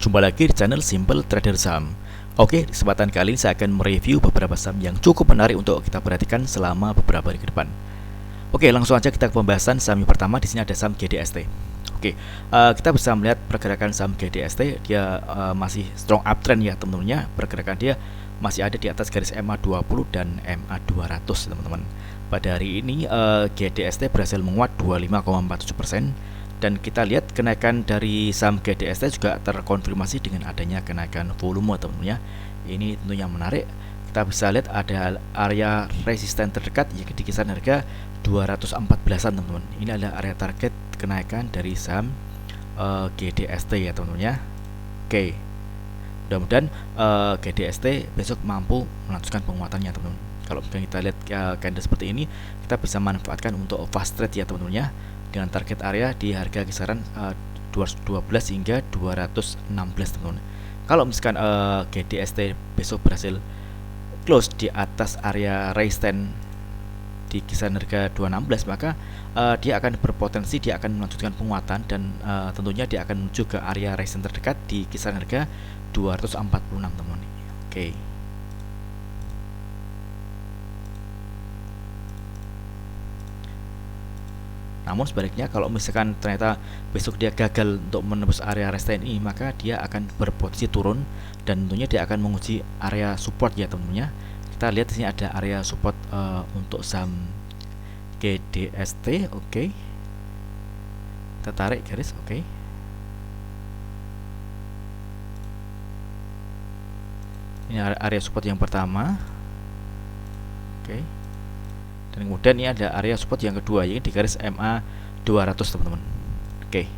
Jumpa lagi di channel Simple Trader Saham. Oke, di kesempatan kali ini saya akan mereview beberapa saham yang cukup menarik untuk kita perhatikan selama beberapa hari ke depan. Oke, langsung aja kita ke pembahasan saham yang pertama. Di sini ada saham GDST. Oke, kita bisa melihat pergerakan saham GDST. Dia masih strong uptrend ya teman-teman. Pergerakan dia masih ada di atas garis MA20 dan MA200 teman-teman. Pada hari ini GDST berhasil menguat 25,47%. Dan kita lihat kenaikan dari saham GDST juga terkonfirmasi dengan adanya kenaikan volume teman-teman ya. Ini tentu yang menarik. Kita bisa lihat ada area resisten terdekat yaitu di kisaran harga 214-an teman-teman. Ini adalah area target kenaikan dari saham GDST ya teman-teman ya. Oke. Mudah-mudahan GDST besok mampu melanjutkan penguatannya teman-teman. Kalau kita lihat candle seperti ini, kita bisa manfaatkan untuk fast trade ya teman-teman ya, dengan target area di harga kisaran 212 hingga 216 teman-teman. Kalau misalkan GDST besok berhasil close di atas area resistance di kisaran harga 216, maka dia akan berpotensi dia akan melanjutkan penguatan dan tentunya dia akan menuju ke area resistance terdekat di kisaran harga 246 teman-teman. Oke. Namun sebaliknya kalau misalkan ternyata besok dia gagal untuk menembus area resistance ini, maka dia akan berpotensi turun dan tentunya dia akan menguji area support ya teman-teman. Kita lihat di sini ada area support untuk saham GDST. Oke. Kita tarik garis. Oke. Ini area support yang pertama. Oke. Dan kemudian ini ada area support yang kedua yaitu di garis MA 200 teman-teman. Oke.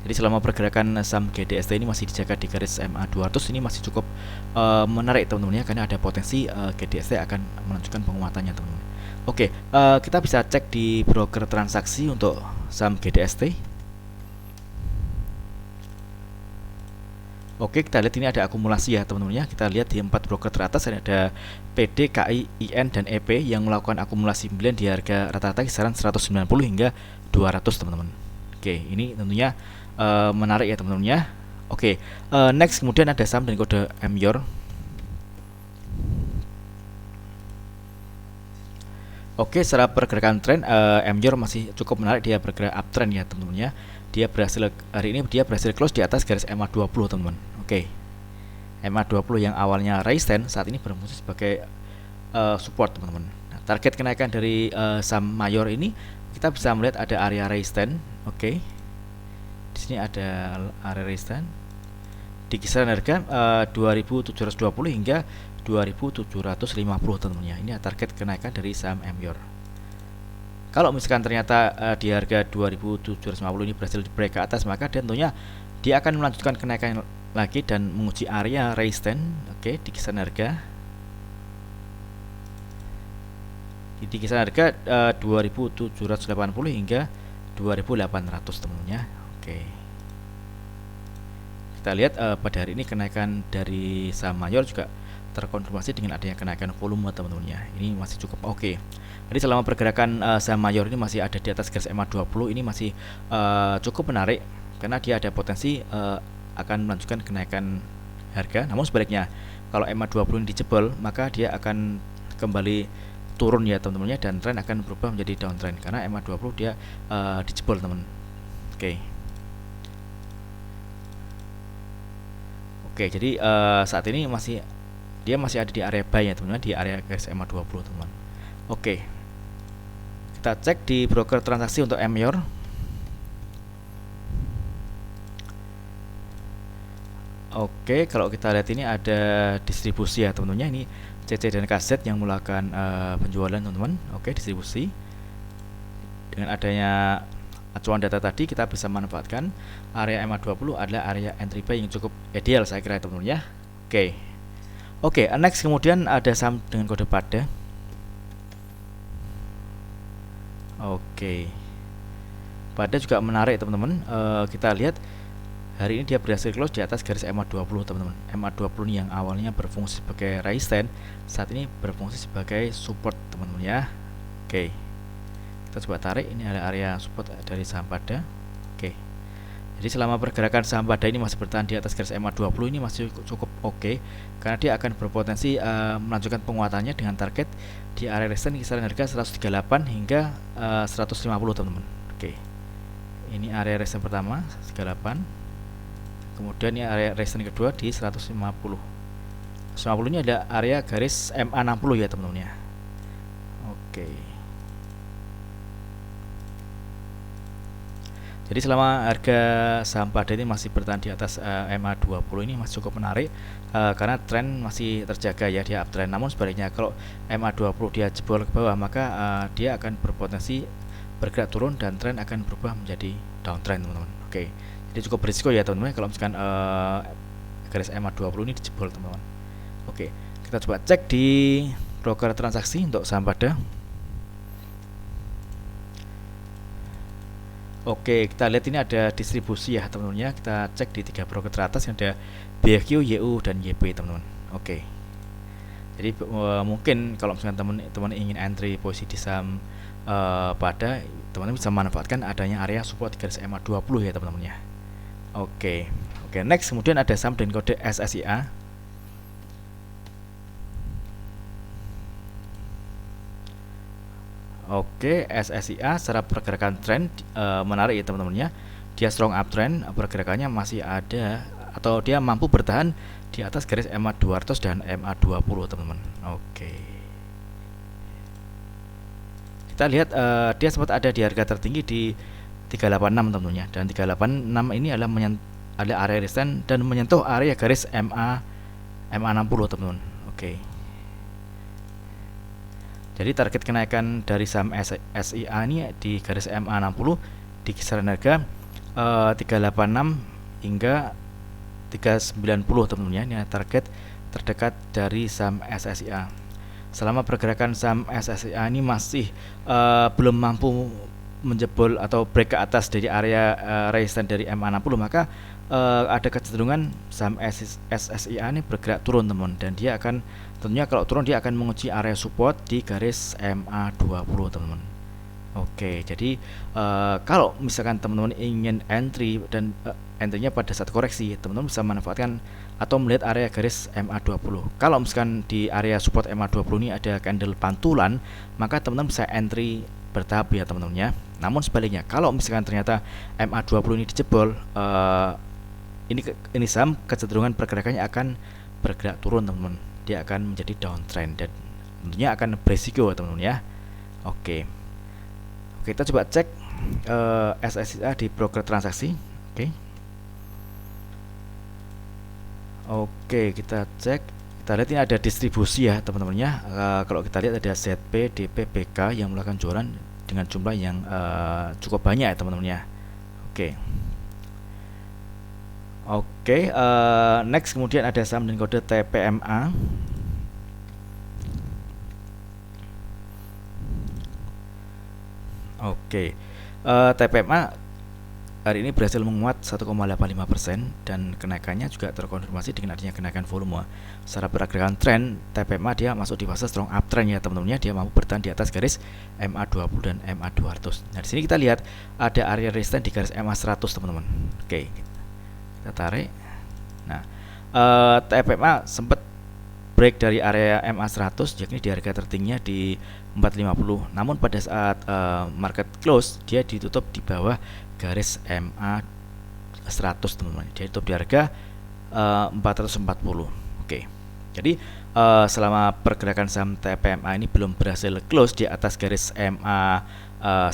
Jadi selama pergerakan saham GDST ini masih dijaga di garis MA 200, ini masih cukup menarik teman-teman ya, karena ada potensi GDST akan menunjukkan penguatannya teman-teman. Oke, kita bisa cek di broker transaksi untuk saham GDST. Oke, kita lihat ini ada akumulasi ya teman-teman ya. Kita lihat di 4 broker teratas ada PD, KI, IN, dan EP yang melakukan akumulasi pembelian di harga rata-rata kisaran 190 hingga 200 teman-teman. Oke, ini tentunya menarik ya teman-teman ya. Oke, next kemudian ada saham dengan kode MYOR. Oke, secara pergerakan tren MYOR masih cukup menarik, dia bergerak uptrend ya teman-teman ya. Dia berhasil hari ini dia berhasil close di atas garis MA20 teman-teman. Oke. MA20 yang awalnya resistance saat ini berfungsi sebagai support teman-teman. Nah, target kenaikan dari saham mayor ini kita bisa melihat ada area resistance. Oke. Di sini ada area resistance di kisaran harga 2720 hingga 2750 teman-teman ya. Ini target kenaikan dari saham MYOR. Kalau misalkan ternyata di harga 2750 ini berhasil di break ke atas, maka tentunya dia akan melanjutkan kenaikan lagi dan menguji area resistance. Oke, di kisaran harga di kisaran harga 2780 hingga 2800 teman-teman. Oke. Kita lihat pada hari ini kenaikan dari saham mayor juga terkonfirmasi dengan adanya kenaikan volume teman-teman ya. Ini masih cukup oke. Jadi selama pergerakan saham mayor ini masih ada di atas garis MA20, ini masih cukup menarik karena dia ada potensi akan melanjutkan kenaikan harga. Namun sebaliknya kalau MA20 ini dijebol, maka dia akan kembali turun ya teman-teman ya, dan tren akan berubah menjadi downtrend karena MA20 dia dijebol teman. Oke. Oke, jadi saat ini dia masih ada di area buy ya teman-teman, di area garis MA20 teman. Oke. Kita cek di broker transaksi untuk MYOR. Oke, kalau kita lihat ini ada distribusi ya teman-teman. Ini CC dan KZ yang melakukan penjualan teman-teman. Oke, distribusi. Dengan adanya acuan data tadi, kita bisa manfaatkan area MA20 adalah area entry buy yang cukup ideal saya kira teman-teman ya. Oke, next kemudian ada saham dengan kode PADA. Oke, PADA juga menarik teman-teman. Kita lihat hari ini dia berhasil close di atas garis MA20 teman-teman. MA20 ini yang awalnya berfungsi sebagai resistance, saat ini berfungsi sebagai support teman-teman ya. Oke. Kita coba tarik, ini ada area support dari saham pada. Oke. Jadi selama pergerakan saham pada ini masih bertahan di atas garis MA20 ini masih cukup oke, karena dia akan berpotensi melanjutkan penguatannya dengan target di area resistance kisaran harga 138 hingga 150 teman-teman. Oke. Ini area resistance pertama 138. Kemudian ini area resistance kedua di 150. 150 ini ada area garis MA60 ya teman-teman ya. Oke. Jadi selama harga saham pada ini masih bertahan di atas MA20 ini masih cukup menarik, karena tren masih terjaga ya, dia uptrend. Namun sebaliknya kalau MA20 dia jebol ke bawah, maka dia akan berpotensi bergerak turun dan tren akan berubah menjadi downtrend teman-teman. Oke. Jadi cukup berisiko ya teman-teman kalau misalkan garis MA20 ini dijebol teman-teman. Oke, kita coba cek di broker transaksi untuk saham pada. Oke, kita lihat ini ada distribusi ya teman-teman ya. Kita cek di 3 broker teratas yang ada BHQ, YU, dan YP teman-teman. Oke. Jadi mungkin kalau misalkan teman-teman ingin entry posisi di saham pada, teman-teman bisa manfaatkan adanya area support di garis MA20 ya teman-teman ya. Oke. Oke, next kemudian ada saham dengan kode SSIA. Oke, SSIA secara pergerakan tren menarik ya teman-teman ya. Dia strong uptrend, pergerakannya masih ada atau dia mampu bertahan di atas garis MA200 dan MA20 teman-teman. Oke. Kita lihat dia sempat ada di harga tertinggi di 386 teman-teman ya, dan 386 ini adalah area resistance dan menyentuh area garis MA60 teman-teman. Oke. Jadi target kenaikan dari saham SIA ini di garis MA60 di kisaran harga 386 hingga 390 teman-teman ya. Ini target terdekat dari saham SSIA. Selama pergerakan saham SSIA ini masih belum mampu menjebol atau break ke atas dari area resistance dari MA60, maka ada kecenderungan saham SSIA ini bergerak turun teman-teman, dan dia akan tentunya kalau turun dia akan menguji area support di garis MA20 teman-teman. Oke, jadi kalau misalkan teman-teman ingin entry dan entry-nya pada saat koreksi, teman-teman bisa manfaatkan atau melihat area garis MA20. Kalau misalkan di area support MA20 ini ada candle pantulan, maka teman-teman bisa entry bertahap ya teman-teman ya. Namun sebaliknya, kalau misalkan ternyata MA20 ini dijebol, ini saham kecenderungan pergerakannya akan bergerak turun teman-teman. Dia akan menjadi downtrend dan tentunya akan berisiko teman-teman ya. Oke. Oke, kita coba cek SSIA di broker transaksi. Oke, kita cek. Kita lihat ini ada distribusi ya teman-teman ya. Kalau kita lihat ada ZP, DP, BK yang melakukan jualan dengan jumlah yang cukup banyak ya teman-teman ya. Oke, next kemudian ada saham dengan kode TPMA. Oke, TPMA hari ini berhasil menguat 1,85% dan kenaikannya juga terkonfirmasi dengan adanya kenaikan volume. Secara pergerakan tren, TPMA dia masuk di fase strong uptrend ya teman-teman ya. Dia mampu bertahan di atas garis MA20 dan MA200. Nah, di sini kita lihat ada area resistance di garis MA100 teman-teman. Oke. Kita tarik. Nah, TPMA sempat break dari area MA100, yakni di harga tertingginya di 450. Namun pada saat market close, dia ditutup di bawah garis MA100 teman-teman. Dia ditutup di harga 440. Oke. Jadi selama pergerakan saham TPMA ini belum berhasil close di atas garis MA 100,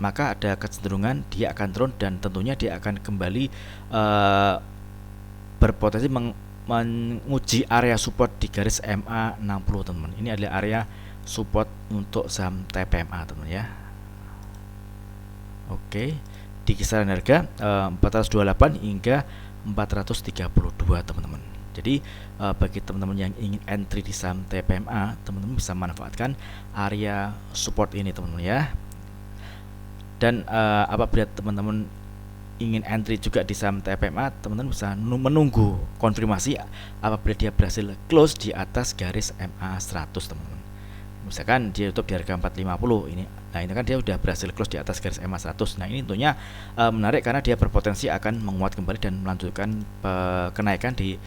maka ada kecenderungan dia akan turun dan tentunya dia akan kembali berpotensi menguji area support di garis MA60 teman-teman. Ini adalah area support untuk saham TPMA teman-teman ya. Oke, di kisaran harga 428 hingga 432 teman-teman. Jadi bagi teman-teman yang ingin entry di saham TPMA, teman-teman bisa manfaatkan area support ini teman-teman ya. Dan apabila teman-teman ingin entry juga di saham TPMA, teman-teman bisa menunggu konfirmasi apabila dia berhasil close di atas garis MA100 teman-teman. Misalkan dia tutup di harga 450 ini. Nah, ini kan dia udah berhasil close di atas garis EMA 100. Nah, ini tentunya menarik karena dia berpotensi akan menguat kembali dan melanjutkan kenaikan di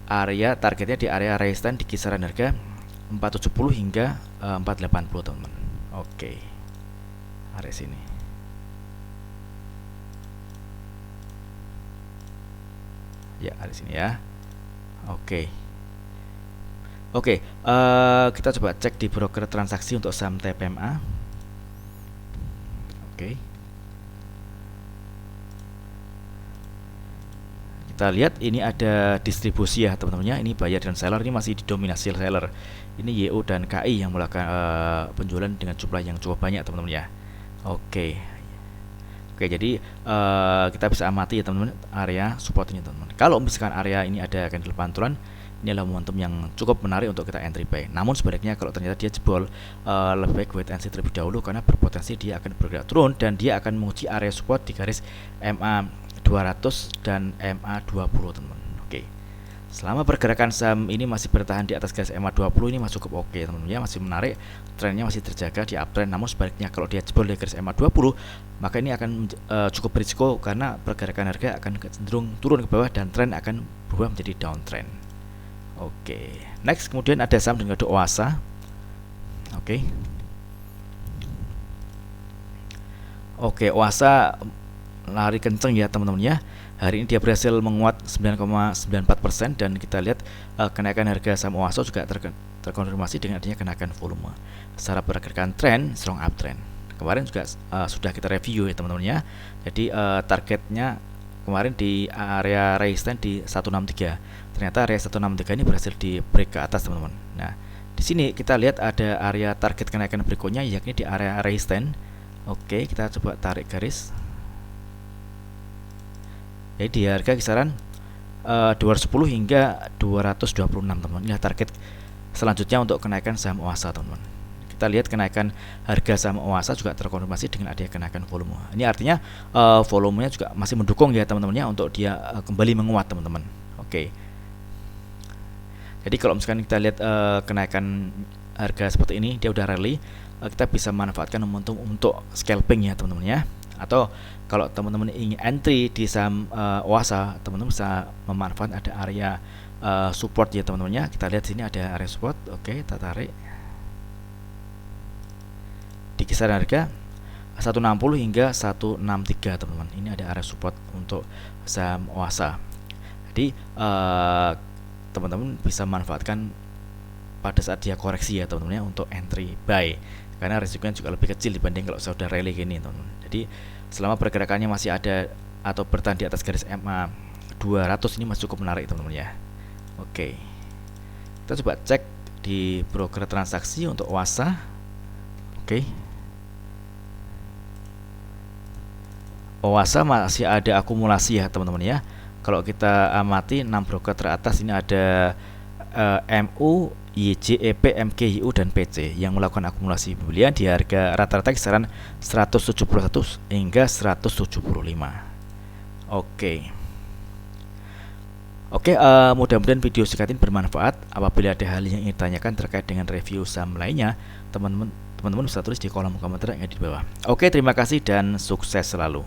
area targetnya di area resistance di kisaran harga 470 hingga 480, teman-teman. Oke. Area sini. Ya, area sini ya. Oke. Oke, kita coba cek di broker transaksi untuk saham TPMA. Oke. Kita lihat ini ada distribusi ya teman-teman ya. Ini buyer dan seller, ini masih didominasi seller. Ini YO dan KI yang melakukan penjualan dengan jumlah yang cukup banyak teman-teman ya. Oke. Oke, jadi kita bisa amati ya teman-teman area support ini teman-teman. Kalau misalkan area ini ada candle pantulan, ini adalah momentum yang cukup menarik untuk kita entry buy. Namun sebaliknya kalau ternyata dia jebol, lebih baik wait and see terlebih dahulu karena berpotensi dia akan bergerak turun dan dia akan menguji area support di garis MA 200 dan MA 20, teman-teman. Oke. Selama pergerakan saham ini masih bertahan di atas garis MA 20 ini masih cukup oke, teman-teman ya, masih menarik, trennya masih terjaga di uptrend. Namun sebaliknya kalau dia jebol di garis MA 20, maka ini akan cukup berisiko karena pergerakan harga akan cenderung turun ke bawah dan tren akan berubah menjadi downtrend. Oke, next kemudian ada saham dengan kode OASA. Oke, OASA lari kenceng ya teman-teman ya. Hari ini dia berhasil menguat 9,94% dan kita lihat kenaikan harga saham OASA juga terkonfirmasi dengan adanya kenaikan volume. Secara pergerakan tren strong uptrend. Kemarin juga sudah kita review ya teman-teman ya. Jadi targetnya kemarin di area resistance di 163. Ternyata area 163 ini berhasil di break ke atas teman-teman. Nah, di sini kita lihat ada area target kenaikan berikutnya yakni di area resistance. Oke, kita coba tarik garis. Jadi di harga kisaran 210 hingga 226 teman-teman. Ini target selanjutnya untuk kenaikan saham OASA teman-teman. Kita lihat kenaikan harga saham OASA juga terkonfirmasi dengan adanya kenaikan volume. Ini artinya volumenya juga masih mendukung ya teman-teman ya untuk dia kembali menguat teman-teman. Oke. Jadi kalau misalkan kita lihat kenaikan harga seperti ini, dia udah rally, kita bisa manfaatkan momentum untuk scalping ya teman-teman ya. Atau kalau teman-teman ingin entry di saham OASA, teman-teman bisa memanfaatkan ada area support ya teman-teman ya. Kita lihat sini ada area support. Oke, kita tarik di kisaran harga 160 hingga 163 teman-teman. Ini ada area support untuk saham OASA. Jadi teman-teman bisa manfaatkan pada saat dia koreksi ya teman-teman ya untuk entry buy karena risikonya juga lebih kecil dibanding kalau sudah rally gini teman-teman. Jadi selama pergerakannya masih ada atau bertahan di atas garis MA 200 ini masih cukup menarik teman-teman ya. Oke, kita coba cek di broker transaksi untuk OASA. Oke, OASA masih ada akumulasi ya teman-teman ya. Kalau kita amati 6 broker teratas ini ada MU, YJEP, MKYU dan PC yang melakukan akumulasi pembelian di harga rata-rata kisaran 171 hingga 175. Oke, mudah-mudahan video singkat ini bermanfaat. Apabila ada hal yang ingin ditanyakan terkait dengan review saham lainnya, teman-teman bisa tulis di kolom komentar yang ada di bawah. Oke, terima kasih dan sukses selalu.